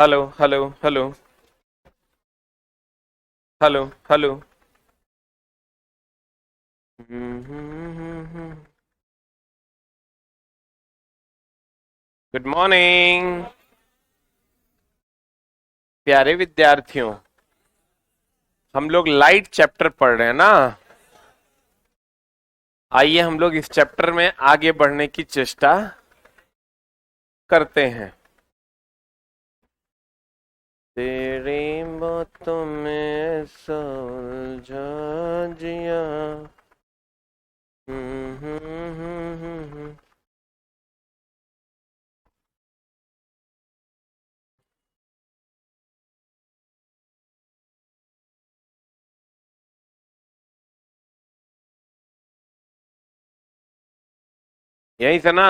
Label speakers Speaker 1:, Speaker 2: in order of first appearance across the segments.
Speaker 1: Hello hello hello hello hello. Good morning प्यारे विद्यार्थियों। हम लोग लाइट चैप्टर पढ़ रहे हैं ना। आइए हम लोग इस चैप्टर में आगे बढ़ने की चेष्टा करते हैं। तेरी बातों में सुलझा जिया। हम्म, हम्म, हम्म, हम्म। यही से ना।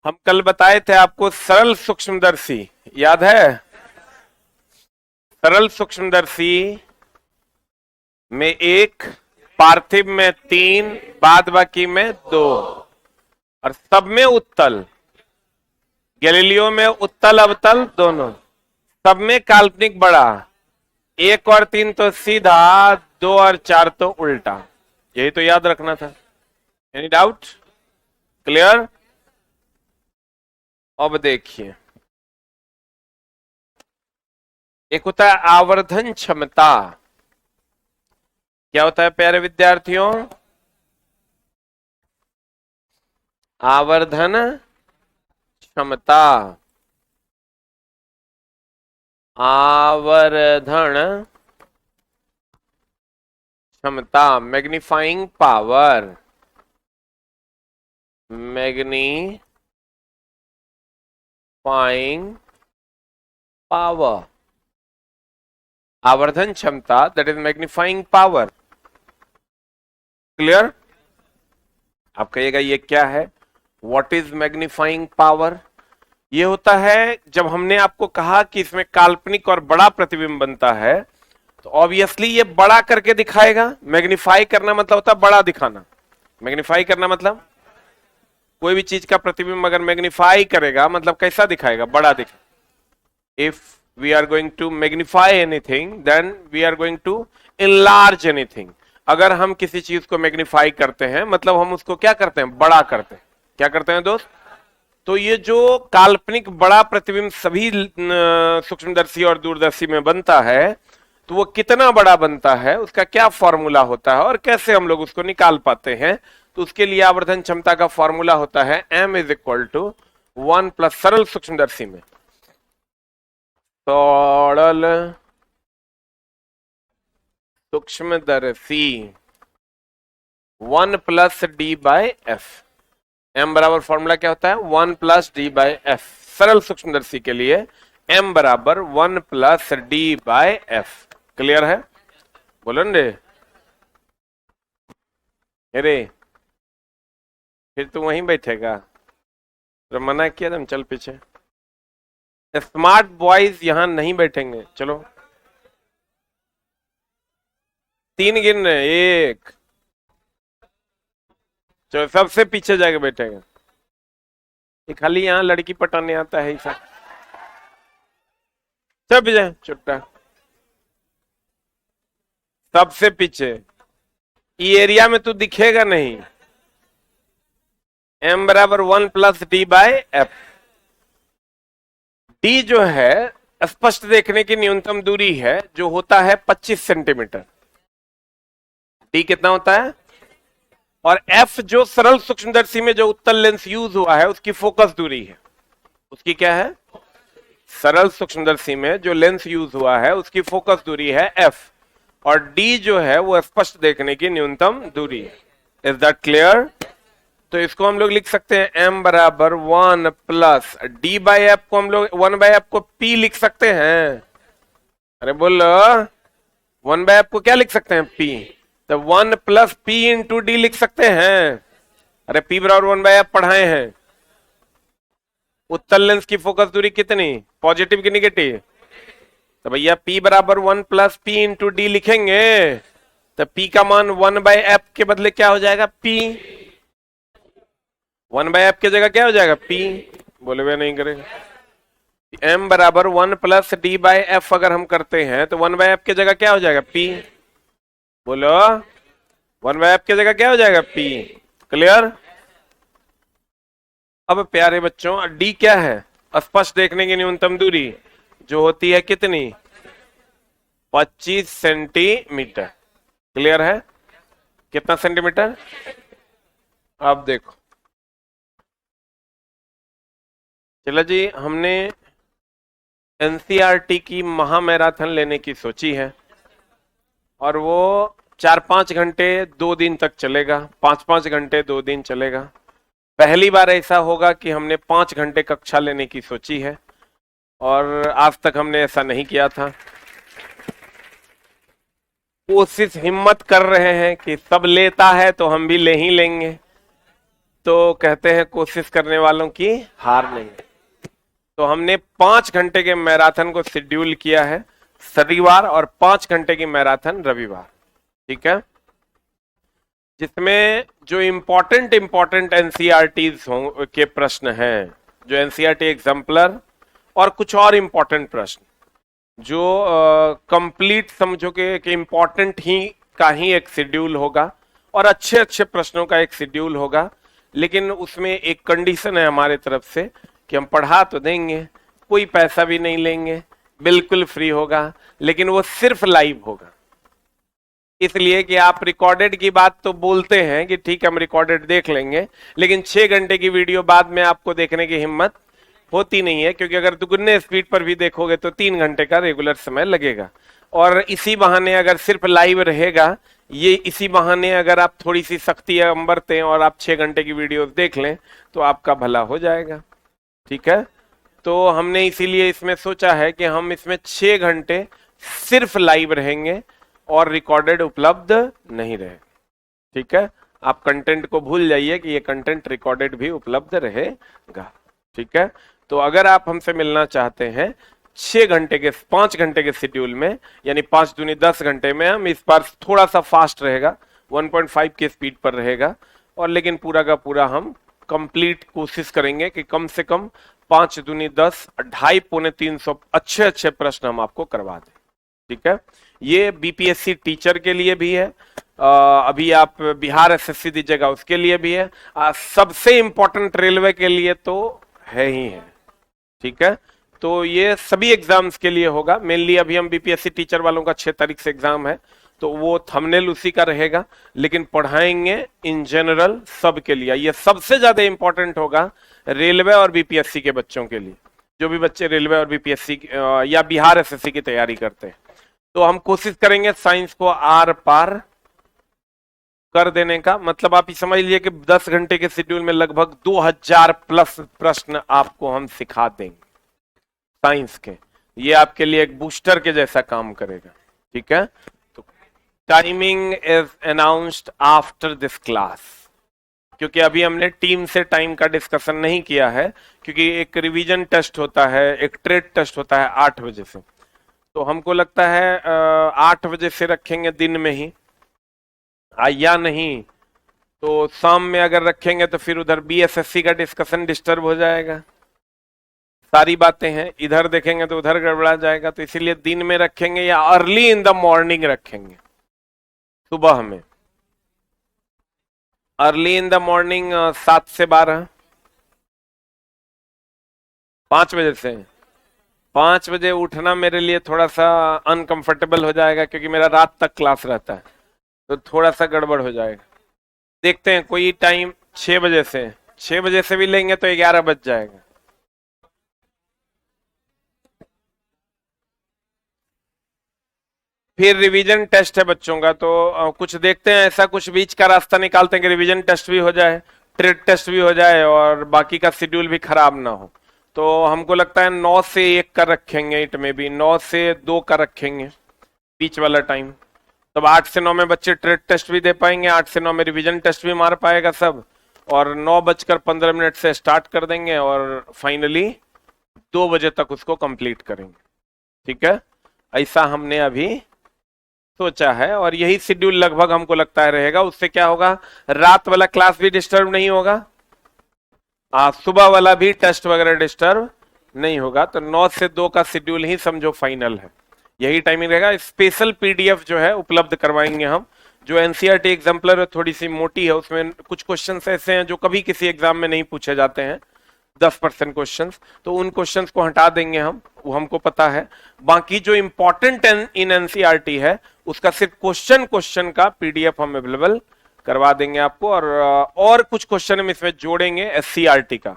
Speaker 1: हम कल बताए थे आपको सरल सूक्ष्मदर्शी याद है। सरल सूक्ष्मदर्शी में एक, पार्थिव में तीन, बाद बाकी में दो, और सब में उत्तल। गैलीलियो में उत्तल अवतल दोनों। सब में काल्पनिक बड़ा। एक और तीन तो सीधा, दो और चार तो उल्टा। यही तो याद रखना था। Any doubt? क्लियर? अब देखिए, एक होता है आवर्धन क्षमता। क्या होता है प्यारे विद्यार्थियों? आवर्धन क्षमता। आवर्धन क्षमता, मैग्नीफाइंग पावर। Magnifying power. आवर्धन क्षमता, that is magnifying power. Clear? आप कहिएगा ये क्या है? What is magnifying power? ये होता है जब हमने आपको कहा कि इसमें काल्पनिक और बड़ा प्रतिबिंब बनता है, तो ऑब्वियसली ये बड़ा करके दिखाएगा। मैग्नीफाई करना मतलब होता है बड़ा दिखाना। मैग्नीफाई करना मतलब कोई भी चीज का प्रतिबिंब अगर मैग्नीफाई करेगा मतलब कैसा दिखाएगा? बड़ा दिखा। If we are going to magnify anything then we are going to enlarge anything. अगर हम किसी चीज को मैग्नीफाई करते हैं मतलब हम उसको क्या करते हैं? बड़ा करते हैं। क्या करते हैं दोस्त? तो ये जो काल्पनिक बड़ा प्रतिबिंब सभी सूक्ष्मदर्शी और दूरदर्शी में बनता है, तो वो कितना बड़ा बनता है, उसका क्या फॉर्मूला होता है और कैसे हम लोग उसको निकाल पाते हैं? तो उसके लिए आवर्धन क्षमता का फॉर्मूला होता है m is equal to 1 plus सरल सूक्ष्मदर्शी में सरल सूक्ष्मदर्शी 1 plus D by F. m बराबर फॉर्मूला क्या होता है? 1 प्लस डी बाई एफ। सरल सूक्ष्मदर्शी के लिए m बराबर 1 plus D by F. Clear है? बोलो रे। अरे फिर तू वहीं बैठेगा? तो मना किया तुम, चल पीछे। स्मार्ट बॉयज यहां नहीं बैठेंगे, चलो। तीन गिन रहे, एक। चलो सबसे पीछे जाके बैठेगा। ये खाली यहाँ लड़की पटाने आता है ऐसा। सब जाए चुट्टा। सबसे पीछे। ये एरिया में तू दिखेगा नहीं। m बराबर 1 plus D by F. D जो है स्पष्ट देखने की न्यूनतम दूरी है, जो होता है 25 सेंटीमीटर। डी कितना होता है? और एफ जो सरल सूक्ष्मदर्शी में जो उत्तल लेंस यूज हुआ है उसकी फोकस दूरी है। उसकी क्या है? सरल सूक्ष्मदर्शी में जो लेंस यूज हुआ है उसकी फोकस दूरी है एफ। और डी जो है वो स्पष्ट देखने की न्यूनतम दूरी है। Is that clear? तो इसको हम लोग लिख सकते हैं m बराबर 1 प्लस डी बाई एफ को हम लोग 1 बाई एफ को p लिख सकते हैं। अरे बोलो, 1 बाई एफ को क्या लिख सकते हैं? p। तो 1 प्लस p इंटू डी लिख सकते हैं। अरे p बराबर 1 बाई एफ पढ़ाए हैं। उत्तल लेंस की फोकस दूरी कितनी? पॉजिटिव की निगेटिव? तो भैया p बराबर 1 प्लस p इंटू डी लिखेंगे तो p का मान 1 बाई एफ के बदले क्या हो जाएगा? p। 1 बाई एफ की जगह क्या हो जाएगा? p। बोले वे नहीं करेगा। m बराबर 1+d/f अगर हम करते हैं तो 1/f की जगह क्या हो जाएगा, p। बोलो, 1/f की जगह क्या हो जाएगा, p। क्लियर। अब प्यारे बच्चों, d क्या है, स्पष्ट देखने की न्यूनतम दूरी जो होती है कितनी, 25 सेंटीमीटर। क्लियर है, कितना सेंटीमीटर। अब देखो, चलो जी, हमने एनसीईआरटी की महा मैराथन लेने की सोची है और वो 4-5 घंटे 2 दिन तक चलेगा, 5-5 घंटे 2 दिन चलेगा। पहली बार ऐसा होगा कि हमने 5 घंटे कक्षा लेने की सोची है और आज तक हमने ऐसा नहीं किया था। कोशिश हिम्मत कर रहे हैं कि सब लेता है तो हम भी ले ही लेंगे, तो कहते हैं कोशिश करने वालों की हार नहीं। तो हमने 5 घंटे के मैराथन को शेड्यूल किया है शनिवार और 5 घंटे की मैराथन रविवार, ठीक है, जिसमें जो इंपॉर्टेंट एनसीईआरटीज के प्रश्न हैं, जो एनसीईआरटी एग्जाम्पलर और कुछ और इंपॉर्टेंट प्रश्न जो कंप्लीट समझो कि इंपॉर्टेंट ही का ही एक शेड्यूल होगा और अच्छे अच्छे प्रश्नों का एक शेड्यूल होगा। लेकिन उसमें एक कंडीशन है हमारे तरफ से कि हम पढ़ा तो देंगे, कोई पैसा भी नहीं लेंगे, बिल्कुल फ्री होगा, लेकिन वो सिर्फ लाइव होगा। इसलिए कि आप रिकॉर्डेड की बात तो बोलते हैं कि ठीक है हम रिकॉर्डेड देख लेंगे, लेकिन 6 घंटे की वीडियो बाद में आपको देखने की हिम्मत होती नहीं है, क्योंकि अगर दुगुने स्पीड पर भी देखोगे तो 3 घंटे का रेगुलर समय लगेगा। और इसी बहाने अगर सिर्फ लाइव रहेगा, ये इसी बहाने अगर आप थोड़ी सी सख्ती बरतें और आप 6 घंटे की वीडियो देख लें तो आपका भला हो जाएगा, ठीक है। तो हमने इसीलिए इसमें सोचा है कि हम इसमें 6 घंटे सिर्फ लाइव रहेंगे और रिकॉर्डेड उपलब्ध नहीं रहे, ठीक है। आप कंटेंट को भूल जाइए कि ये कंटेंट रिकॉर्डेड भी उपलब्ध रहेगा, ठीक है। तो अगर आप हमसे मिलना चाहते हैं 6 घंटे के 5 घंटे के शेड्यूल में, यानी 5 दूनी 10 घंटे में, हम इस बार थोड़ा सा फास्ट रहेगा, 1.5 के स्पीड पर रहेगा, और लेकिन पूरा का पूरा हम कंप्लीट कोशिश करेंगे कि कम से कम 5 दूनी 10, 250 पौने 300 अच्छे अच्छे प्रश्न हम आपको करवा दें, ठीक है। ये बीपीएससी टीचर के लिए भी है, अभी आप बिहार एसएससी दीजिएगा उसके लिए भी है, सबसे इंपॉर्टेंट रेलवे के लिए तो है ही है, ठीक है। तो ये सभी एग्जाम्स के लिए होगा। मेनली अभी हम बीपीएससी टीचर वालों का 6 तारीख से एग्जाम है, तो वो थंबनेल उसी का रहेगा, लेकिन पढ़ाएंगे इन जनरल सब के लिए। ये सबसे ज्यादा इंपॉर्टेंट होगा रेलवे और बीपीएससी के बच्चों के लिए, जो भी बच्चे रेलवे और बीपीएससी या बिहार एसएससी की तैयारी करते हैं। तो हम कोशिश करेंगे साइंस को आर पार कर देने का। मतलब आप ये समझ लीजिए कि 10 घंटे के शेड्यूल में लगभग 2000 प्लस प्रश्न आपको हम सिखा देंगे साइंस के। ये आपके लिए एक बूस्टर के जैसा काम करेगा, ठीक है। तो timing is announced after this class, क्योंकि अभी हमने टीम से टाइम का डिस्कशन नहीं किया है, क्योंकि एक रिवीजन टेस्ट होता है, एक ट्रेड टेस्ट होता है 8 बजे से। तो हमको लगता है 8 बजे से रखेंगे दिन में ही, या नहीं तो शाम में अगर रखेंगे तो फिर उधर बीएसएससी का डिस्कशन डिस्टर्ब हो जाएगा। सारी बातें हैं, इधर देखेंगे तो उधर गड़बड़ा जाएगा। तो इसीलिए दिन में रखेंगे या अर्ली इन द मॉर्निंग रखेंगे, सुबह में अर्ली इन द मॉर्निंग 7 से 12, 5 बजे से। 5 बजे उठना मेरे लिए थोड़ा सा अनकंफर्टेबल हो जाएगा, क्योंकि मेरा रात तक क्लास रहता है, तो थोड़ा सा गड़बड़ हो जाएगा। देखते हैं कोई टाइम 6 बजे से, 6 बजे से भी लेंगे तो 11 बज जाएगा। फिर रिवीजन टेस्ट है बच्चों का, तो कुछ देखते हैं, ऐसा कुछ बीच का रास्ता निकालते हैं कि रिवीजन टेस्ट भी हो जाए, ट्रेड टेस्ट भी हो जाए और बाकी का शेड्यूल भी खराब ना हो। तो हमको लगता है 9 से 1 का रखेंगे, इट में भी 9 से 2 का रखेंगे बीच वाला टाइम। तब 8 से 9 में बच्चे ट्रेड टेस्ट भी दे पाएंगे, 8 से 9 में रिवीजन टेस्ट भी मार पाएगा सब, और 9:15 से स्टार्ट कर देंगे और फाइनली 2 बजे तक उसको कंप्लीट करेंगे, ठीक है। ऐसा हमने अभी सोचा है और यही शेड्यूल लगभग हमको लगता है रहेगा। उससे क्या होगा, रात वाला क्लास भी डिस्टर्ब नहीं होगा, सुबह वाला भी टेस्ट वगैरह डिस्टर्ब नहीं होगा, तो 9 से 2 का शेड्यूल ही समझो फाइनल है, यही टाइमिंग रहेगा। स्पेशल पीडीएफ जो है उपलब्ध करवाएंगे हम, जो एनसीईआरटी एग्जाम्पलर है, थोड़ी सी मोटी है, उसमें कुछ क्वेश्चंस ऐसे हैं जो कभी किसी एग्जाम में नहीं पूछे जाते हैं, 10% क्वेश्चंस, तो उन क्वेश्चंस को हटा देंगे हम, वो हमको पता है। बाकी जो इंपॉर्टेंट इन एनसीईआरटी है उसका सिर्फ क्वेश्चन क्वेश्चन का पीडीएफ हम अवेलेबल करवा देंगे आपको, और कुछ क्वेश्चन हम इसमें जोड़ेंगे एससीईआरटी का,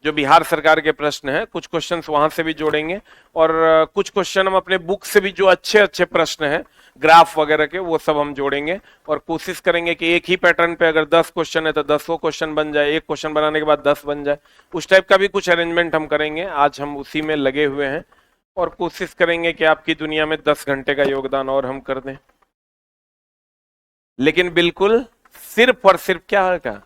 Speaker 1: जो बिहार सरकार के प्रश्न है, कुछ क्वेश्चंस वहां से भी जोड़ेंगे, और कुछ क्वेश्चन हम अपने बुक से भी, जो अच्छे अच्छे प्रश्न हैं ग्राफ वगैरह के, वो सब हम जोड़ेंगे, और कोशिश करेंगे कि एक ही पैटर्न पे अगर 10 क्वेश्चन है तो 10 क्वेश्चन बन जाए, एक क्वेश्चन बनाने के बाद 10 बन जाए, उस टाइप का भी कुछ अरेंजमेंट हम करेंगे। आज हम उसी में लगे हुए हैं, और कोशिश करेंगे कि आपकी दुनिया में 10 घंटे का योगदान और हम कर दें, लेकिन बिल्कुल सिर्फ और सिर्फ क्या होगा,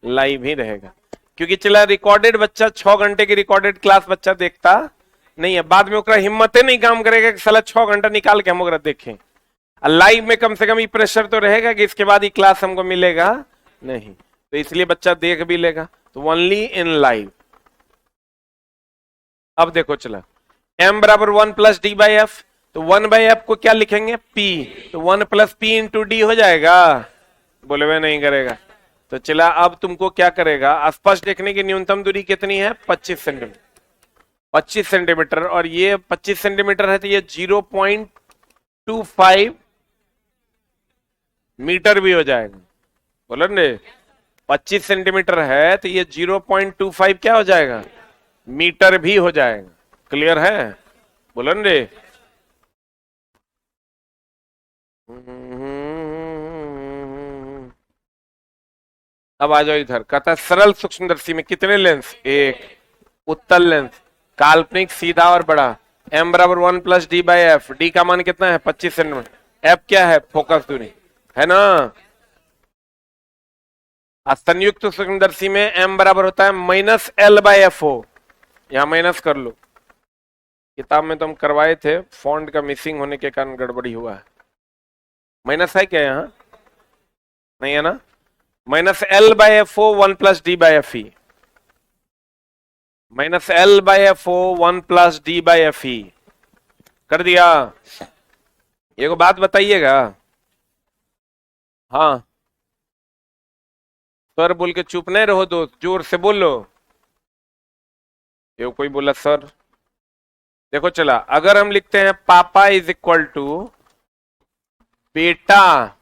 Speaker 1: लाइव ही रहेगा। क्योंकि चला रिकॉर्डेड बच्चा 6 घंटे की रिकॉर्डेड क्लास बच्चा देखता नहीं है, बाद में ओकरा हिम्मते नहीं काम करेगा कि साला 6 घंटा निकाल के हम ओकरा देखें। लाइव में कम से कम ये प्रेशर तो रहेगा कि इसके बाद ये क्लास हमको मिलेगा नहीं, तो इसलिए बच्चा देख भी लेगा, तो ओनली इन लाइव। अब देखो चला m बराबर 1 प्लस डी बाई एफ, तो 1/f को क्या लिखेंगे, p, तो 1 प्लस पी इंटू डी हो जाएगा, बोले हुए नहीं करेगा। तो चला अब तुमको क्या करेगा, आसपास देखने की न्यूनतम दूरी कितनी है, 25 सेंटीमीटर, 25 सेंटीमीटर, और ये 25 सेंटीमीटर है तो ये 0.25 मीटर भी हो जाएगा, बोलो ने, 25 सेंटीमीटर है तो ये 0.25 क्या हो जाएगा, मीटर भी हो जाएगा। क्लियर है, बोलो ने। अब आ जाओ इधर, कहता है सरल सूक्ष्मदर्शी में कितने लेंस, एक, उत्तल लेंस, काल्पनिक, सीधा और बड़ा, m बराबर 1 plus D by F, D का मान कितना है 25 सेंटीमीटर, f क्या है फोकस दूरी है ना। संयुक्त सूक्ष्मदर्शी में m बराबर होता है -l/fo, यहां माइनस कर लो, किताब में तो हम करवाए थे, फॉन्ट का मिसिंग होने के कारण गड़बड़ी हुआ है। माइनस है क्या यहाँ, नहीं है ना, -l/fo 1 plus D by F E, -l/fo 1 plus D by F E कर दिया। एक बात बताइएगा, हाँ सर बोल के चुप नहीं रहो दोस्त, जोर से बोलो। ये कोई बोला सर, देखो चला, अगर हम लिखते हैं पापा इज इक्वल टू बेटा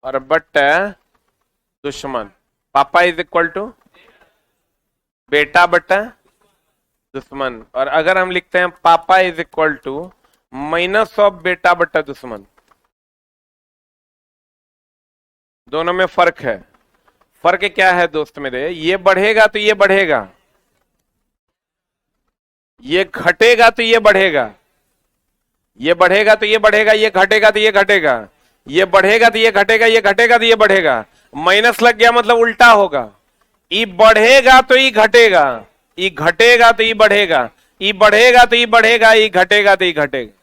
Speaker 1: और बट दुश्मन, पापा इज इक्वल टू बेटा बटा दुश्मन, और अगर हम लिखते हैं पापा is equal to minus of बेटा बटा दुश्मन, दोनों में फर्क है। फर्क क्या है दोस्त मेरे, ये बढ़ेगा तो ये बढ़ेगा, ये घटेगा तो ये बढ़ेगा, ये बढ़ेगा तो ये बढ़ेगा, ये घटेगा तो ये घटेगा, ये बढ़ेगा तो ये घटेगा, ये घटेगा तो ये बढ़ेगा, माइनस लग गया मतलब उल्टा होगा, ई बढ़ेगा तो ई घटेगा, ई घटेगा तो ई बढ़ेगा, ई बढ़ेगा तो ई बढ़ेगा, ई घटेगा तो ई घटेगा।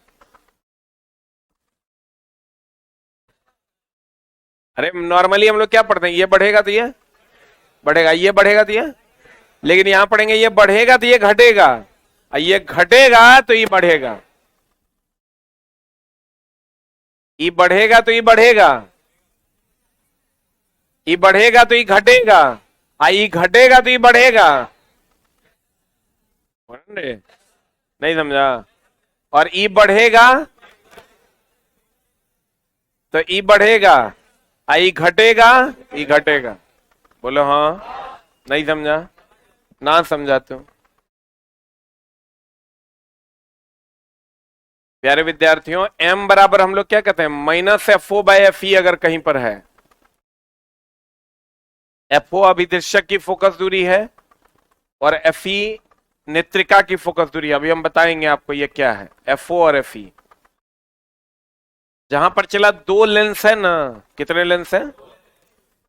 Speaker 1: अरे नॉर्मली हम लोग क्या पढ़ते हैं, ये बढ़ेगा तो ये बढ़ेगा, ये बढ़ेगा तो ये, लेकिन यहां पढ़ेंगे ये बढ़ेगा तो ये घटेगा, ये घटेगा तो ये बढ़ेगा, ये बढ़ेगा तो ये बढ़ेगा, ये बढ़ेगा तो ये घटेगा, ये घटेगा तो ये बढ़ेगा, नहीं समझा, और ई बढ़ेगा तो ई बढ़ेगा, आई घटेगा ई घटेगा, बोलो हाँ, नहीं समझा, ना समझाते हो। प्यारे विद्यार्थियों, m बराबर हम लोग क्या कहते हैं, -FO/FE अगर कहीं पर है, FO अभिदर्शक की फोकस दूरी है और FE नेत्रिका की फोकस दूरी, अभी हम बताएंगे आपको ये क्या है, FO और FE। जहां पर चला दो लेंस है ना, कितने लेंस है,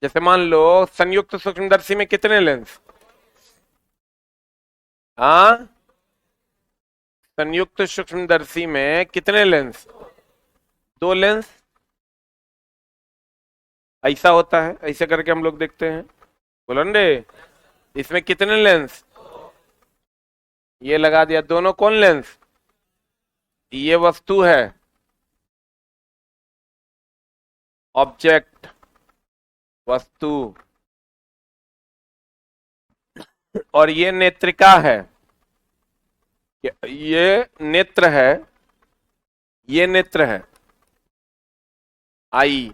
Speaker 1: जैसे मान लो संयुक्त सूक्ष्मदर्शी में कितने लेंस, हाँ संयुक्त सूक्ष्मदर्शी में कितने लेंस, दो लेंस, ऐसा होता है, ऐसे करके हम लोग देखते हैं, बोलो रे, इसमें कितने लेंस? ये लगा दिया, दोनों कौन लेंस? ये वस्तु है, ऑब्जेक्ट, वस्तु, और ये नेत्रिका है, ये नेत्र है, ये नेत्र है, आई।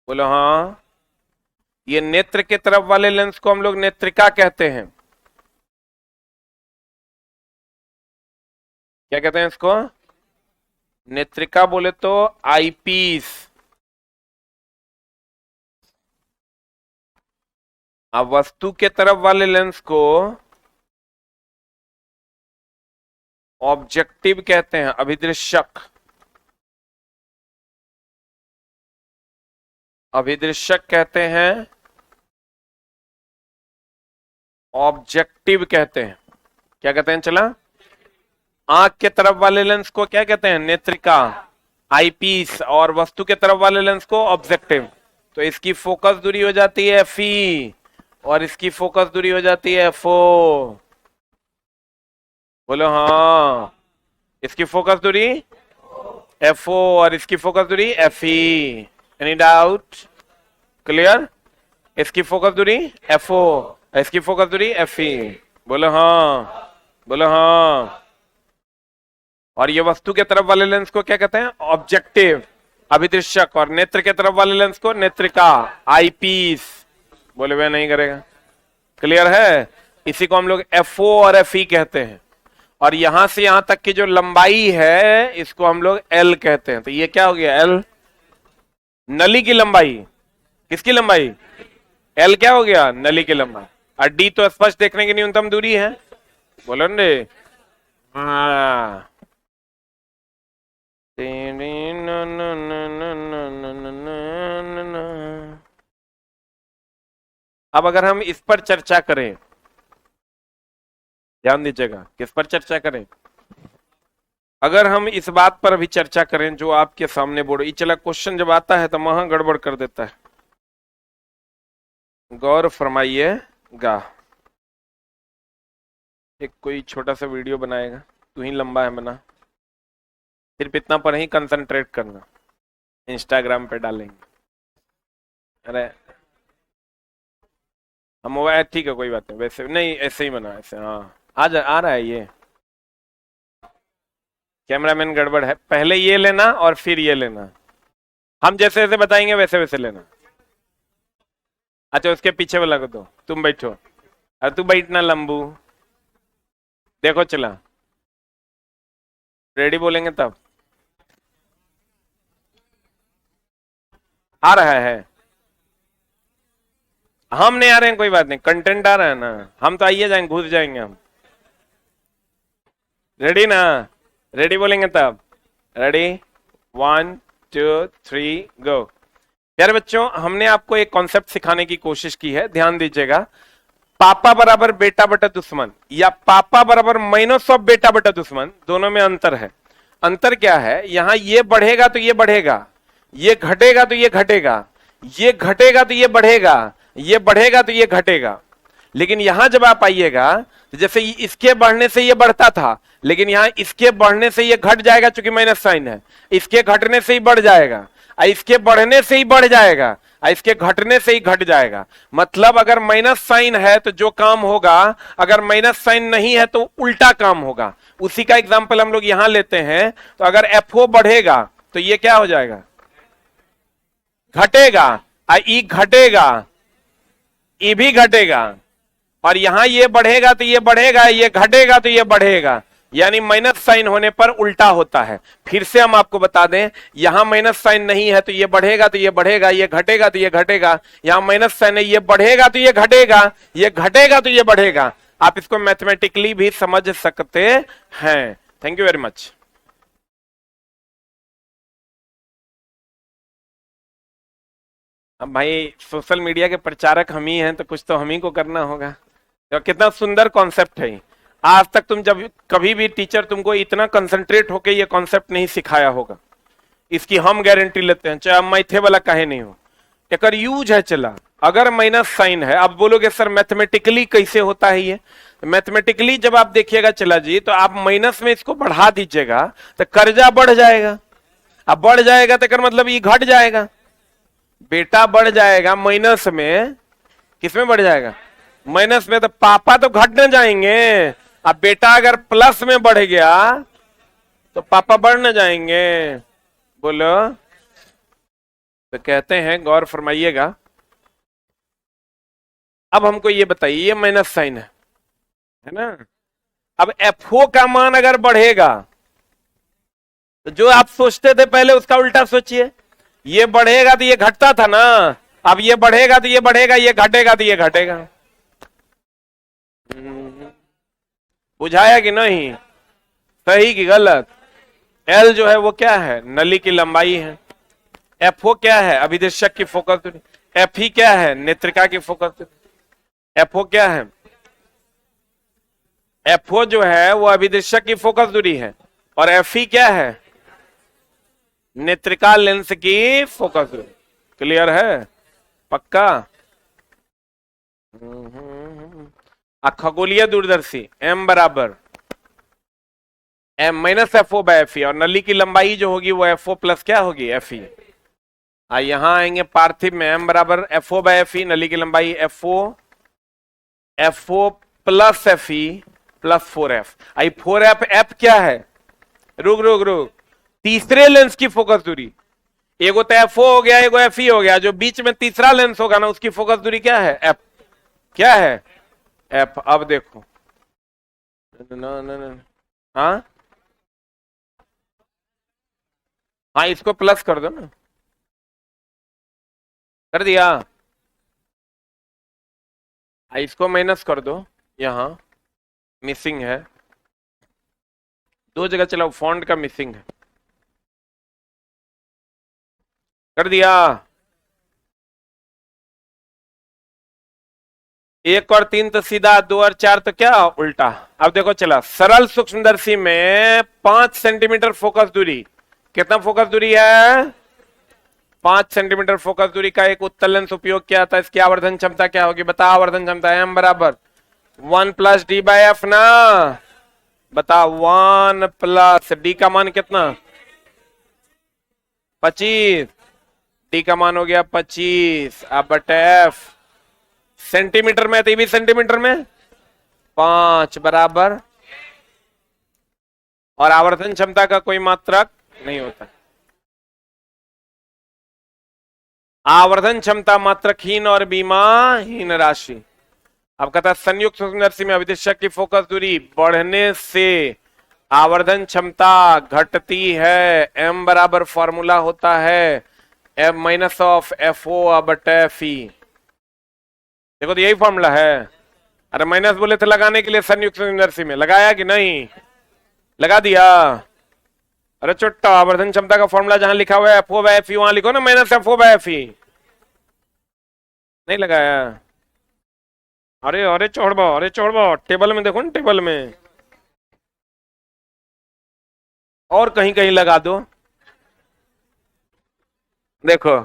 Speaker 1: बोलो हाँ। ये नेत्र के तरफ वाले लेंस को हम लोग नेत्रिका कहते हैं। क्या कहते हैं इसको? नेत्रिका बोले तो आईपीस। अब वस्तु के तरफ वाले लेंस को ऑब्जेक्टिव कहते हैं, अभिदृश्यक। अभिदृश्यक कहते हैं, ऑब्जेक्टिव कहते हैं। क्या कहते हैं? चला, आंख के तरफ वाले लेंस को क्या कहते हैं? नेत्रिका, आईपीस, और वस्तु के तरफ वाले लेंस को ऑब्जेक्टिव। तो इसकी फोकस दूरी हो जाती है फी, और इसकी फोकस दूरी हो जाती है एफओ। बोलो हाँ। इसकी फोकस दूरी एफओ और इसकी फोकस दूरी एफई। Any doubt? क्लियर? इसकी फोकस दूरी एफओ, इसकी फोकस दूरी एफई। बोलो हाँ, बोलो हाँ। और ये वस्तु के तरफ वाले लेंस को क्या कहते हैं? ऑब्जेक्टिव, अभिदृश्यक, और नेत्र के तरफ वाले लेंस को नेत्रिका, आईपीस। बोले वह नहीं करेगा। क्लियर है? इसी को हम लोग एफओ और एफई कहते हैं। और यहां से यहां तक की जो लंबाई है इसको हम लोग एल कहते हैं। तो ये क्या हो गया? एल, नली की लंबाई। किसकी लंबाई? एल क्या हो गया? नली की लंबाई। और डी तो स्पष्ट देखने की न्यूनतम दूरी है। बोलो रे हाँ। अब अगर हम इस पर चर्चा करें, ध्यान दीजिएगा, किस पर चर्चा करें? अगर हम इस बात पर अभी चर्चा करें जो आपके सामने बोर्ड, ये चला क्वेश्चन जब आता है तो महा गड़बड़ कर देता है। गौर फरमाइएगा। एक कोई छोटा सा वीडियो बनाएगा, तू ही लंबा है बना, सिर्फ इतना पर ही कंसंट्रेट करना, इंस्टाग्राम पे डालेंगे। अरे हम मोबाइल ठीक है, कोई बात नहीं, वैसे नहीं, ऐसे ही बना, ऐसे। हाँ आ रहा है ये। कैमरामैन गड़बड़ है, पहले ये लेना और फिर ये लेना। हम जैसे जैसे बताएंगे वैसे वैसे लेना। अच्छा उसके पीछे वाला को दो, तुम बैठो। अरे तू बैठना लंबू। देखो चला, रेडी बोलेंगे तब आ रहा है। हम नहीं आ रहे हैं, कोई बात नहीं, कंटेंट आ रहा है ना। हम तो आइए जाएंगे, घुस जाएंगे हम। रेडी ना? रेडी बोलेंगे तब। रेडी, 1 2 3 गो। प्यारे बच्चों, हमने आपको एक कॉन्सेप्ट सिखाने की कोशिश की है, ध्यान दीजिएगा। पापा बराबर बेटा बटा दुश्मन, या पापा बराबर माइनस ऑफ बेटा बटा दुश्मन, दोनों में अंतर है। अंतर क्या है? यहां ये बढ़ेगा तो ये बढ़ेगा, ये घटेगा तो ये घटेगा, ये घटेगा तो ये बढ़ेगा, ये बढ़ेगा तो ये घटेगा। लेकिन यहां जब आप आइएगा तो जैसे इसके बढ़ने से ये बढ़ता था, लेकिन यहां इसके बढ़ने से ये घट जाएगा, चूंकि माइनस साइन है। इसके घटने से ही बढ़ जाएगा, इसके बढ़ने से ही बढ़ जाएगा, इसके घटने से ही घट जाएगा। मतलब अगर माइनस साइन है तो जो काम होगा, अगर माइनस साइन नहीं है तो उल्टा काम होगा। उसी का एग्जांपल हम लोग यहां लेते हैं। तो अगर एफओ बढ़ेगा तो ये क्या हो जाएगा? घटेगा, ई घटेगा, ई भी घटेगा। और यहां ये बढ़ेगा तो ये बढ़ेगा, ये घटेगा तो ये बढ़ेगा। यानी माइनस साइन होने पर उल्टा होता है। फिर से हम आपको बता दें, यहां माइनस साइन नहीं है तो ये बढ़ेगा तो ये बढ़ेगा, ये घटेगा तो ये घटेगा। यहां माइनस साइन है, ये बढ़ेगा तो ये घटेगा, ये घटेगा तो ये बढ़ेगा। आप इसको मैथमेटिकली भी समझ सकते हैं। Thank you very much. अब भाई सोशल मीडिया के प्रचारक हम ही हैं तो कुछ तो हम ही को करना होगा। तो कितना सुंदर कॉन्सेप्ट है। आज तक तुम जब कभी भी टीचर तुमको इतना कंसंट्रेट होके ये कॉन्सेप्ट नहीं सिखाया होगा। इसकी हम गारंटी लेते हैं, चाहे हम मैथे वाला काहे नहीं हो। एकर यूज है चला। अगर माइनस साइन है, अब बोलोगे सर मैथमेटिकली कैसे होता है ये? मैथमेटिकली जब आप देखिएगा चला जी, तो आप माइनस में इसको बढ़ा दीजिएगा तो कर्जा बढ़ जाएगा। अब बढ़ जाएगा तो एकर मतलब ये घट जाएगा। बेटा बढ़ जाएगा माइनस में, किसमें बढ़ जाएगा? माइनस में। तो पापा तो घट न जाएंगे। अब बेटा अगर प्लस में बढ़ गया तो पापा बढ़ न जाएंगे। बोलो। तो कहते हैं, गौर फरमाइएगा, अब हमको ये बताइए, ये माइनस साइन है ना? अब एफओ का मान अगर बढ़ेगा तो जो आप सोचते थे पहले उसका उल्टा सोचिए। ये बढ़ेगा तो ये घटता था ना, अब ये बढ़ेगा तो ये बढ़ेगा, ये घटेगा तो ये घटेगा। बुझाया कि नहीं? सही कि गलत? एल जो है वो क्या है? नली की लंबाई है। एफओ क्या है? अभिदिशक की फोकस दूरी। एफ ई क्या है? नेत्रिका की फोकस दूरी। एफओ क्या है? एफओ जो है वो अभिदिशक की फोकस दूरी है, और एफ ई क्या है? नेत्रिका लेंस की फोकस दूरी। क्लियर है? पक्का? खगोलीय दूरदर्शी एम बराबर M minus F O by F E, और नली की लंबाई जो होगी वो एफ ओ प्लस क्या होगी? F E. यहां आएंगे पार्थिव में, एम बराबर F O by F E, नली की लंबाई F O plus F E plus 4f। आई 4f, एफ क्या है? रुक रुक रुक, तीसरे लेंस की फोकस दूरी। एगो तो एफ हो गया, एगो एफ ई हो गया, जो बीच में तीसरा लेंस होगा ना उसकी फोकस दूरी क्या है? एफ। क्या है? एफ। अब देखो, हाँ हाँ, इसको प्लस कर दो ना। कर दिया? इसको माइनस कर दो, यहां मिसिंग है, दो जगह चलाओ, फॉन्ट का मिसिंग है। कर दिया? एक और तीन तो सीधा, दो और चार तो क्या उल्टा। अब देखो चला, सरल सूक्ष्मदर्शी में 5 सेंटीमीटर फोकस दूरी। कितना फोकस दूरी है? 5 सेंटीमीटर फोकस दूरी का एक उत्तल लेंस उपयोग किया था। इसकी आवर्धन क्षमता क्या होगी? बता। आवर्धन क्षमता एम बराबर 1 प्लस डी बाई एफ ना। बता। 1 प्लस डी का मान कितना? 25। डी का मान हो गया 25। अब बटे एफ सेंटीमीटर में, तो ये भी सेंटीमीटर में 5 बराबर, और आवर्धन क्षमता का कोई मात्रक नहीं होता। आवर्धन क्षमता मात्रकहीन और बीमाहीन राशि। अब कहता है संयुक्त सूक्ष्मदर्शी में अभिदिशक की फोकस दूरी बढ़ने से आवर्धन क्षमता घटती है। एम बराबर फॉर्मूला होता है M minus of F O बटे एफ ई। देखो तो यही फॉर्मूला है। अरे माइनस बोले थे लगाने के लिए संयुक्त सूक्ष्मदर्शी में, लगाया कि नहीं? लगा दिया। अरे चुट्टा, आवर्धन क्षमता का फॉर्मूला जहां लिखा हुआ है F O by F E, वहां लिखो ना minus F O by F E. नहीं लगाया? अरे अरे चौड़बा, अरे चौड़बा, टेबल में देखो ना, टेबल में और कहीं कहीं लगा दो। देखो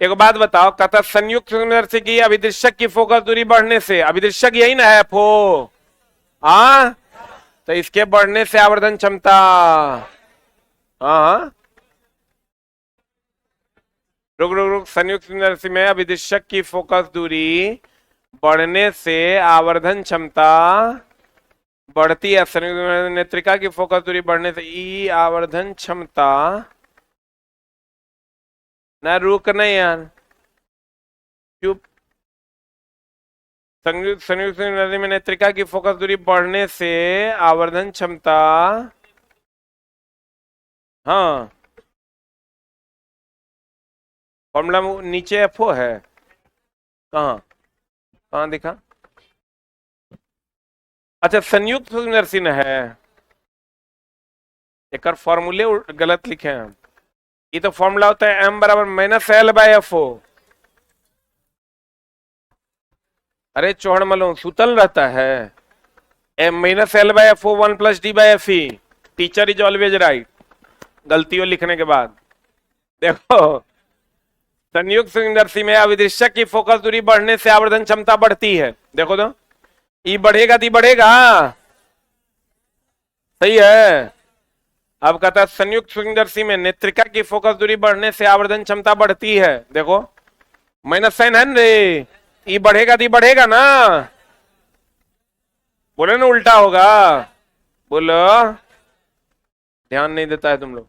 Speaker 1: एक बात बताओ, कहता संयुक्त सूक्ष्मदर्शी की अभिदृश्यक की फोकस दूरी बढ़ने से, अभिदृश्यक यही ना है एफओ, हाँ, तो इसके बढ़ने से आवर्धन क्षमता, हाँ, रुक रुक रुक, संयुक्त सूक्ष्मदर्शी में अभिदृश्यक की फोकस दूरी बढ़ने से आवर्धन क्षमता बढ़ती है। संयुक्त नेत्रिका की फोकस दूरी बढ़ने से ई आवर्धन क्षमता, ना रुक नहीं यार, चुप। संयुक्त नदी में नेत्रिका की फोकस दूरी बढ़ने से आवर्धन क्षमता, हाँ, फॉर्मूला नीचे एफओ है, कहाँ कहाँ दिखा? अच्छा संयुक्त सूक्ष्मदर्शी है, एक फॉर्मूले गलत लिखे हैं। ये तो फॉर्मूला होता है एम बराबर minus L by F O. अरे चौड़ मलो सुतल रहता है। M minus L by F O 1 plus D by F E. Teacher is always right, गलतियों लिखने के बाद। देखो संयुक्त सूक्ष्मदर्शी में अभिदृश्यक की फोकस दूरी बढ़ने से आवर्धन क्षमता बढ़ती है। देखो तो, ई बढ़ेगा तो बढ़ेगा, सही है। अब कहता है संयुक्त सूक्ष्मदर्शी में नेत्रिका की फोकस दूरी बढ़ने से आवर्धन क्षमता बढ़ती है। देखो माइनस साइन है रे, ई बढ़ेगा तो बढ़ेगा ना, बोले ना उल्टा होगा, बोलो, ध्यान नहीं देता है तुम लोग।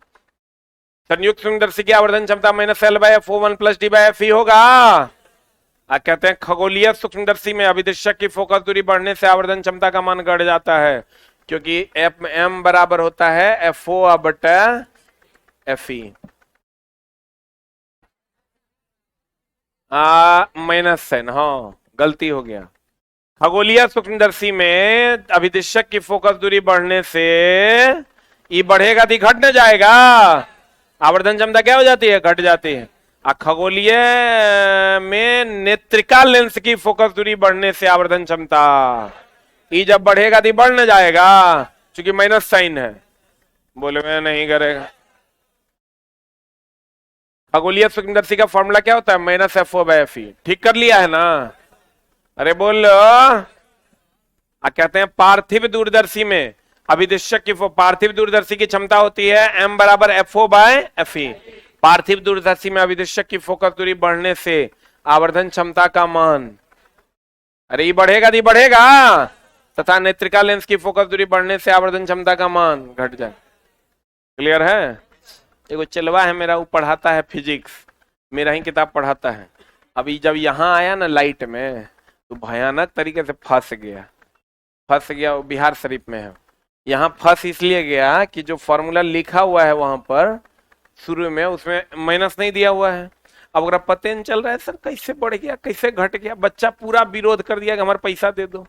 Speaker 1: संयुक्त सूक्ष्मदर्शी की आवर्धन क्षमता minus L by F O one plus D by F E होगा। कहते हैं खगोलीय सूक्ष्मदर्शी में अभिदृश्यक की फोकस दूरी बढ़ने से आवर्धन क्षमता का मान घट जाता है, क्योंकि एफ एम बराबर होता है एफ ओ बटा एफ ई माइनस साइन, हाँ गलती हो गया। खगोलीय सूक्ष्मदर्शी में अभिदृश्यक की फोकस दूरी बढ़ने से ई बढ़ेगा तो घट न जाएगा, आवर्धन क्षमता क्या हो जाती है, घट जाती है। खगोलीय में नेत्रिका लेंस की फोकस दूरी बढ़ने से आवर्धन क्षमता ई जब बढ़ेगा तो बढ़ न जाएगा, क्योंकि माइनस साइन है। बोले मैं नहीं करेगा। खगोलीय सूक्ष्मदर्शी का फॉर्मूला क्या होता है, minus F O by F E. ठीक कर लिया है ना, अरे बोलो। कहते हैं पार्थिव दूरदर्शी में अभिदृश्यक की पार्थिव दूरदर्शी की क्षमता होती है एम बराबर F O by F E. पार्थिव दूरदर्शी में अभिदृश्यक की फोकस दूरी बढ़ने से आवर्धन क्षमता का मान, अरे ये बढ़ेगा तो बढ़ेगा, तथा नेत्रिका लेंस की फोकस दूरी बढ़ने से आवर्धन क्षमता का मान घट जाए। क्लियर है। एगो चलवा है मेरा, वो पढ़ाता है फिजिक्स, मेरा ही किताब पढ़ाता है। अभी जब यहाँ आया ना लाइट में तो भयानक तरीके से फंस गया। वो बिहार शरीफ में है। यहाँ फंस इसलिए गया कि जो फॉर्मूला लिखा हुआ है वहां पर शुरू में, उसमें माइनस नहीं दिया हुआ है। अब अगर पता नहीं चल रहा है सर कैसे बढ़ गया कैसे घट गया, बच्चा पूरा विरोध कर दिया कि हमारे पैसा दे दो।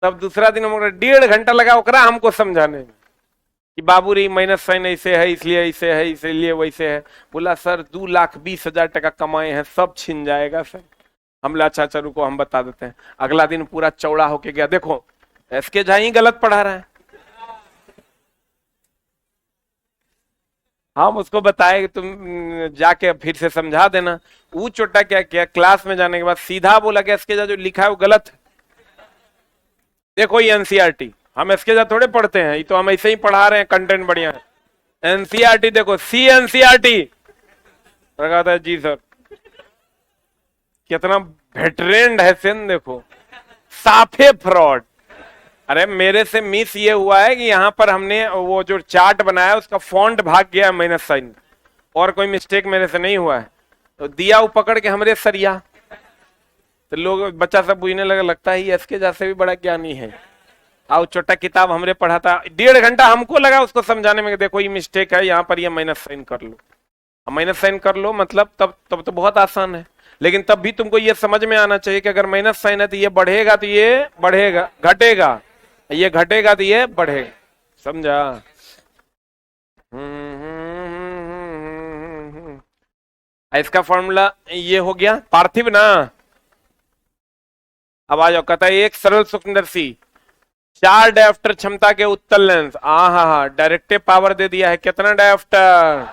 Speaker 1: तब दूसरा दिन हम 1.5 घंटा लगा ओकरा हमको समझाने में कि बाबू रे माइनस साइन ऐसे है इसलिए ऐसे है इसलिए वैसे है। बोला सर 2,20,000 टका कमाए हैं, सब छिन जाएगा सर। हम अच्छा रुको हम बता देते हैं। अगला दिन पूरा चौड़ा होके गया, देखो एसके झा ही गलत पढ़ा रहा है। हम उसको बताए कि तुम जाके फिर से समझा देना। वो छोटा क्या किया, क्लास में जाने के बाद सीधा बोला कि एसके झा जो लिखा है वो गलत है। देखो ये एनसीईआरटी, हम एसके झा थोड़े पढ़ते हैं, ये तो हम ऐसे ही पढ़ा रहे हैं, कंटेंट बढ़िया है। एनसीईआरटी देखो, सी एनसीईआरटी रखा था जी सर, कितना वेटरेंड है सेन, देखो साफे फ्रॉड। अरे मेरे से मिस ये हुआ है कि यहाँ पर हमने वो जो चार्ट बनाया उसका फॉन्ट भाग गया माइनस साइन, और कोई मिस्टेक मेरे से नहीं हुआ है। तो दिया वो पकड़ के हमरे सरिया, तो लोग बच्चा सब बुझने लगा, लगता है एसके जैसे भी बड़ा ज्ञानी है। आओ छोटा किताब हमरे पढ़ा था, 1.5 घंटा हमको लगा उसको समझाने में, देखो ये मिस्टेक है यहाँ पर, ये माइनस साइन कर लो। माइनस साइन कर लो मतलब तब तो बहुत आसान है, लेकिन तब भी तुमको ये समझ में आना चाहिए कि अगर माइनस साइन है तो ये बढ़ेगा तो ये बढ़ेगा, घटेगा ये घटेगा तो ये बढ़ेगा। समझा। इसका फॉर्मूला ये हो गया पार्थिव ना। अब आ जाओ, कहता है एक सरल सूक्ष्मदर्शी 4 डायोप्टर क्षमता के उत्तल लेंस, डायरेक्टिव पावर दे दिया है, कितना डायोप्टर।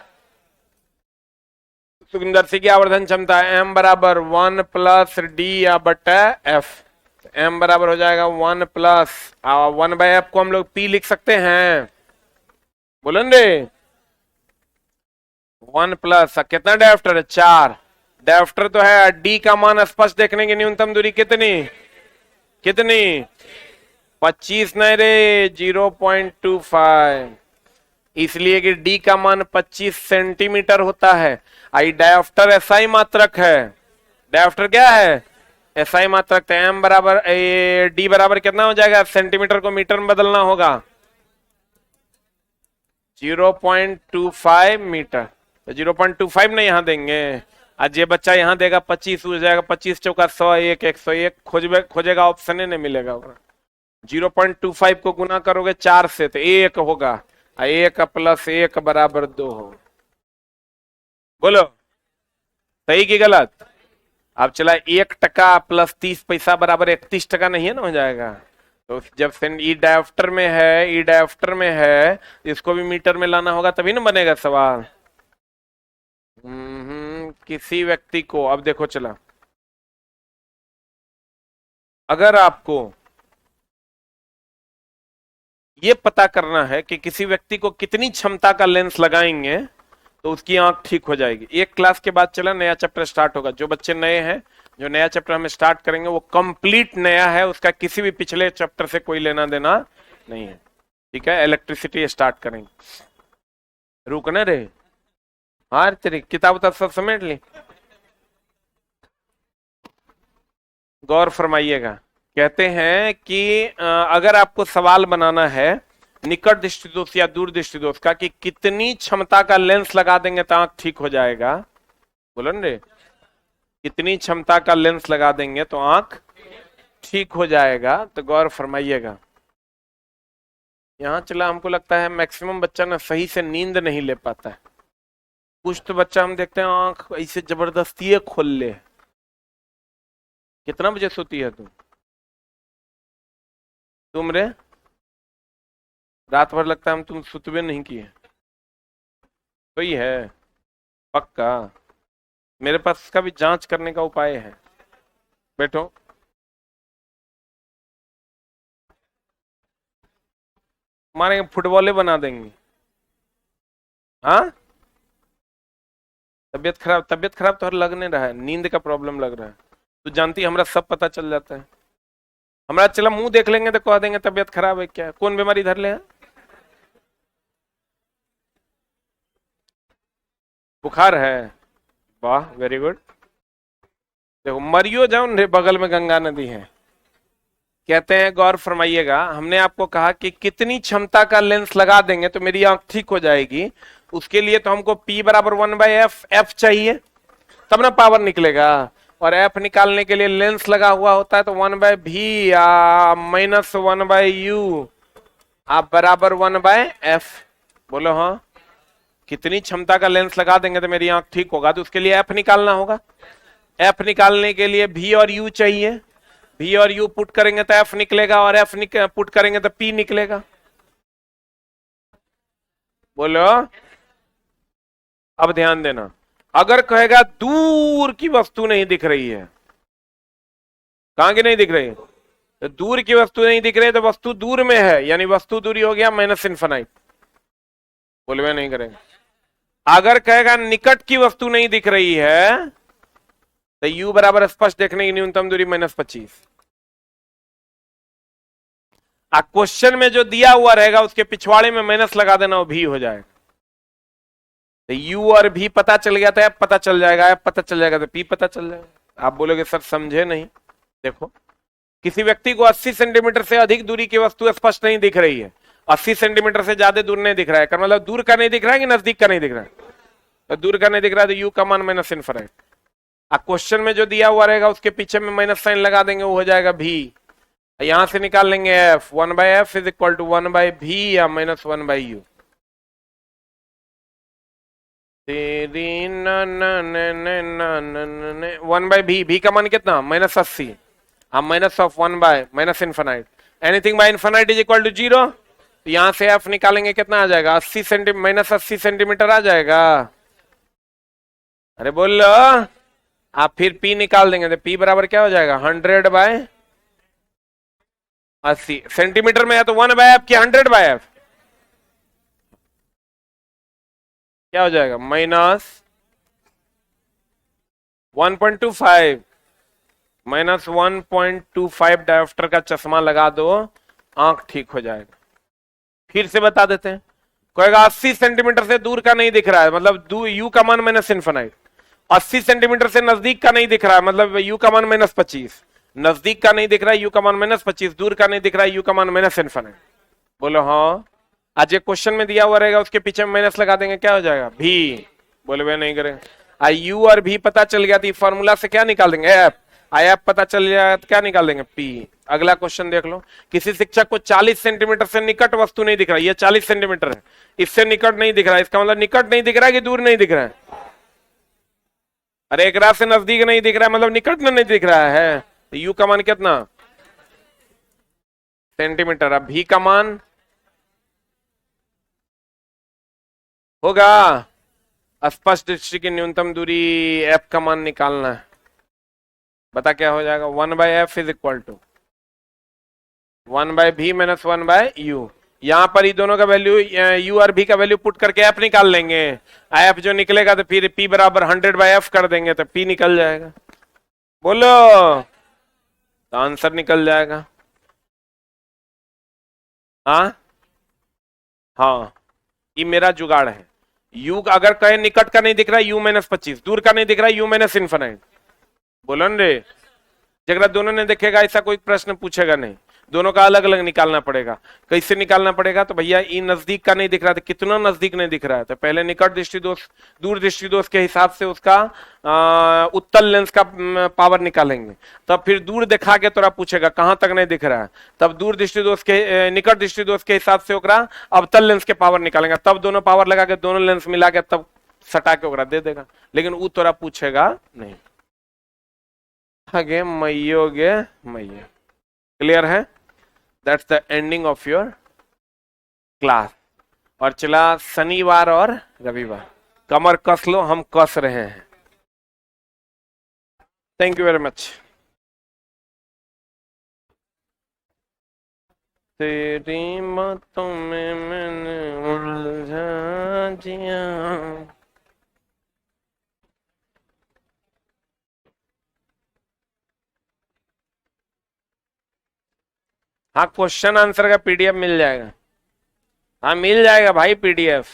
Speaker 1: सूक्ष्मदर्शी की आवर्धन क्षमता एम बराबर 1 प्लस डी या बटा एफ। एम बराबर हो जाएगा 1 प्लस 1 बाय एफ को हम लोग पी लिख सकते हैं, बोलेंगे 1 प्लस कितना डायोप्टर है, 4 डायोप्टर तो है। डी का मान स्पष्ट देखने की न्यूनतम दूरी कितनी 25 नहीं रे 0.25, इसलिए कि डी का मान 25 सेंटीमीटर होता है। आई डायोप्टर एसआई मात्रक है, डायोप्टर क्या है एसआई मात्रक। एम बराबर डी बराबर कितना हो जाएगा, सेंटीमीटर को मीटर में बदलना होगा, 0.25 मीटर। तो 0.25 नहीं यहाँ देंगे, आज ये बच्चा यहाँ देगा 25 हो जाएगा, 25 चौका 101 101 खोजेगा ऑप्शन ही नहीं मिलेगा। 0.25 को गुना करोगे 4 से तो 1 होगा, 1 प्लस 1 बराबर 2 हो। बोलो सही की गलत। अब चला 1 टका प्लस 30 पैसा बराबर 31 टका नहीं है ना, हो जाएगा। तो जब ई डायोप्टर में है, इसको भी मीटर में लाना होगा तभी ना बनेगा सवाल। किसी व्यक्ति को, अब देखो चला, अगर आपको ये पता करना है कि किसी व्यक्ति को कितनी क्षमता का लेंस लगाएंगे तो उसकी आंख ठीक हो जाएगी। एक क्लास के बाद चला नया चैप्टर स्टार्ट होगा। जो बच्चे नए हैं, जो नया चैप्टर हमें स्टार्ट करेंगे वो कंप्लीट नया है, उसका किसी भी पिछले चैप्टर से कोई लेना देना नहीं है। ठीक है, इलेक्ट्रिसिटी स्टार्ट करेंगे। रुकना रे, हाँ तेरी किताब तब सब समेट ली। गौर फरमाइएगा, कहते हैं कि अगर आपको सवाल बनाना है निकट दृष्टिदोष या दूर दृष्टिदोष का कि कितनी क्षमता का लेंस लगा देंगे तो आंख ठीक हो जाएगा, बोलो न रे, कितनी क्षमता का लेंस लगा देंगे तो आंख ठीक हो जाएगा, तो गौर फरमाइएगा। यहां चला, हमको लगता है मैक्सिमम बच्चा ना सही से नींद नहीं ले पाता है। कुछ तो बच्चा हम देखते हैं आंख ऐसे जबरदस्ती खोल ले। कितना बजे सोती है तुम रे? रात भर लगता है हम तुम सुतबे नहीं किए। तो ही है पक्का, मेरे पास इसका भी जांच करने का उपाय है। बैठो, मारेंगे, फुटबॉले बना देंगे। हाँ, तबियत खराब तो हर लग नहीं रहा है, नींद का प्रॉब्लम लग रहा है। तो जानती है, हमरा सब पता चल जाता है। हमरा चला मुंह देख लेंगे तो कह देंगे तबियत खराब है क्या, कौन बीमारी धर ले? बुखार है, वाह वेरी गुड। देखो मरियो जाओ रे, बगल में गंगा नदी है। कहते हैं, गौर फरमाइएगा, हमने आपको कहा कि कितनी क्षमता का लेंस लगा देंगे तो मेरी आंख ठीक हो जाएगी। उसके लिए तो हमको P बराबर 1/f, f चाहिए तब ना पावर निकलेगा। और f निकालने के लिए लेंस लगा हुआ होता है तो 1/v या -1/u आप बराबर 1/f। बोलो हाँ, कितनी क्षमता का लेंस लगा देंगे तो मेरी आंख ठीक होगा, तो उसके लिए f निकालना होगा। f निकालने के लिए v और u चाहिए। v और u पुट करेंगे तो f निकलेगा, और f पुट करेंगे तो p निकलेगा। बोलो, अब ध्यान देना, अगर कहेगा दूर की वस्तु नहीं दिख रही है, कहां की नहीं दिख रही है, तो दूर की वस्तु नहीं दिख रही है तो वस्तु दूर में है, यानी वस्तु दूरी हो गया -इनफिनाइट। बोलवे नहीं करेंगे। अगर कहेगा निकट की वस्तु नहीं दिख रही है तो u बराबर स्पष्ट देखने की न्यूनतम दूरी -25। क्वेश्चन में जो दिया हुआ रहेगा उसके पिछवाड़े में माइनस लगा देना, वो भी हो जाएगा। तो u और v पता चल गया तो f पता चल जाएगा, f पता चल जाएगा तो p पता चल जाएगा। आप बोलोगे सर समझे नहीं। देखो, किसी व्यक्ति को 80 सेंटीमीटर से अधिक दूरी की वस्तु स्पष्ट नहीं दिख रही है, 80 सेंटीमीटर से ज्यादा दूर नहीं दिख रहा है, मतलब दूर का नहीं दिख रहा है कि नजदीक का नहीं दिख रहा है? तो दूर का नहीं दिख रहा है तो u का मान -इनफिनाइट। क्वेश्चन में जो दिया हुआ रहेगा उसके पीछे में माइनस साइन लगा देंगे, वो हो जाएगा v। यहां से निकाल लेंगे f, 1/f is equal to 1/v या -1/u। तेरी न न न न न 1/v, v का मान कितना? -80। हम माइनस ऑफ 1/-इनफिनाइट, anything by infinite is equal to 0। तो यहां से f निकालेंगे, कितना आ जाएगा? 80 सेंटीमीटर, -80 सेंटीमीटर आ जाएगा। अरे बोल लो, आप फिर p निकाल देंगे तो p बराबर क्या हो जाएगा? 100/80 सेंटीमीटर में है तो 1/f की 100/f क्या हो जाएगा? -1.25 -1.25 डायोप्टर का चश्मा लगा दो, आंख ठीक हो जाएगा। फिर से बता देते हैं, कहेगा 80 सेंटीमीटर से दूर का नहीं दिख रहा है, मतलब u का मान -इनफिनाइट। 80 सेंटीमीटर से नजदीक का नहीं दिख रहा है, मतलब u का मान -25। नजदीक का नहीं दिख रहा है, u का मान -25। दूर का नहीं दिख रहा है, u का मान -इनफिनाइट। बोलो हाँ। आज ये क्वेश्चन में दिया हुआ रहेगा, उसके पीछे माइनस लगा देंगे, क्या हो जाएगा? v। बोले वे नहीं करेंगे। u और v पता चल गया तो फॉर्मूला से क्या निकाल देंगे? f। f पता चल गया तो क्या निकाल देंगे? p। अगला क्वेश्चन देख लो, किसी शिक्षक को 40 सेंटीमीटर से निकट वस्तु नहीं दिख रहा है, ये 40 सेंटीमीटर है, इससे निकट नहीं दिख रहा है, इसका मतलब निकट नहीं दिख रहा है कि दूर नहीं दिख रहा है? अरे एक रात से नजदीक नहीं दिख रहा है, मतलब निकट में नहीं दिख रहा है। तो u का मान कितना? सेंटीमीटर। अब v का मान होगा स्पष्ट दृष्टि की न्यूनतम दूरी एफ का मान निकालना है। बता क्या हो जाएगा, 1/f is equal to 1/v minus 1/u। यहां पर ही दोनों का वैल्यू u और v का वैल्यू पुट करके f निकाल लेंगे। f जो निकलेगा तो फिर p बराबर 100/f कर देंगे तो p निकल जाएगा। बोलो, तो आंसर निकल जाएगा। हाँ हाँ, ये मेरा जुगाड़ है। u अगर कहे निकट का नहीं दिख रहा u माइनस 25, दूर का नहीं दिख रहा u माइनस इन्फिनाइट। बोलो न रे, जगह दोनों ने देखेगा ऐसा कोई प्रश्न पूछेगा नहीं, दोनों का अलग अलग निकालना पड़ेगा। कैसे निकालना पड़ेगा, तो भैया ये नजदीक का नहीं दिख रहा था, कितना नजदीक नहीं दिख रहा है, तो पहले निकट दृष्टि दोष दूर दृष्टि दोष के हिसाब से उसका उत्तल लेंस का पावर निकालेंगे। तब फिर दूर दिखा के तोरा पूछेगा कहां तक नहीं दिख रहा है, तब दूर दृष्टि दोष के निकट दृष्टि दोष के हिसाब से ओकरा अवतल लेंस के पावर निकालेंगे, तब दोनों पावर लगा के दोनों लेंस मिला के तब सटा के ओकरा दे देगा। लेकिन वो तोरा पूछेगा नहीं। आगे मैयो गे मैयो। क्लियर है? That's the ending of your class. और चला शनिवार और रविवार, कमर कस लो, हम कस रहे हैं। Thank you very much. तेरी बातों में मैंने उलझा दिया। हाँ, क्वेश्चन आंसर का पीडीएफ मिल जाएगा। हाँ मिल जाएगा भाई पीडीएफ।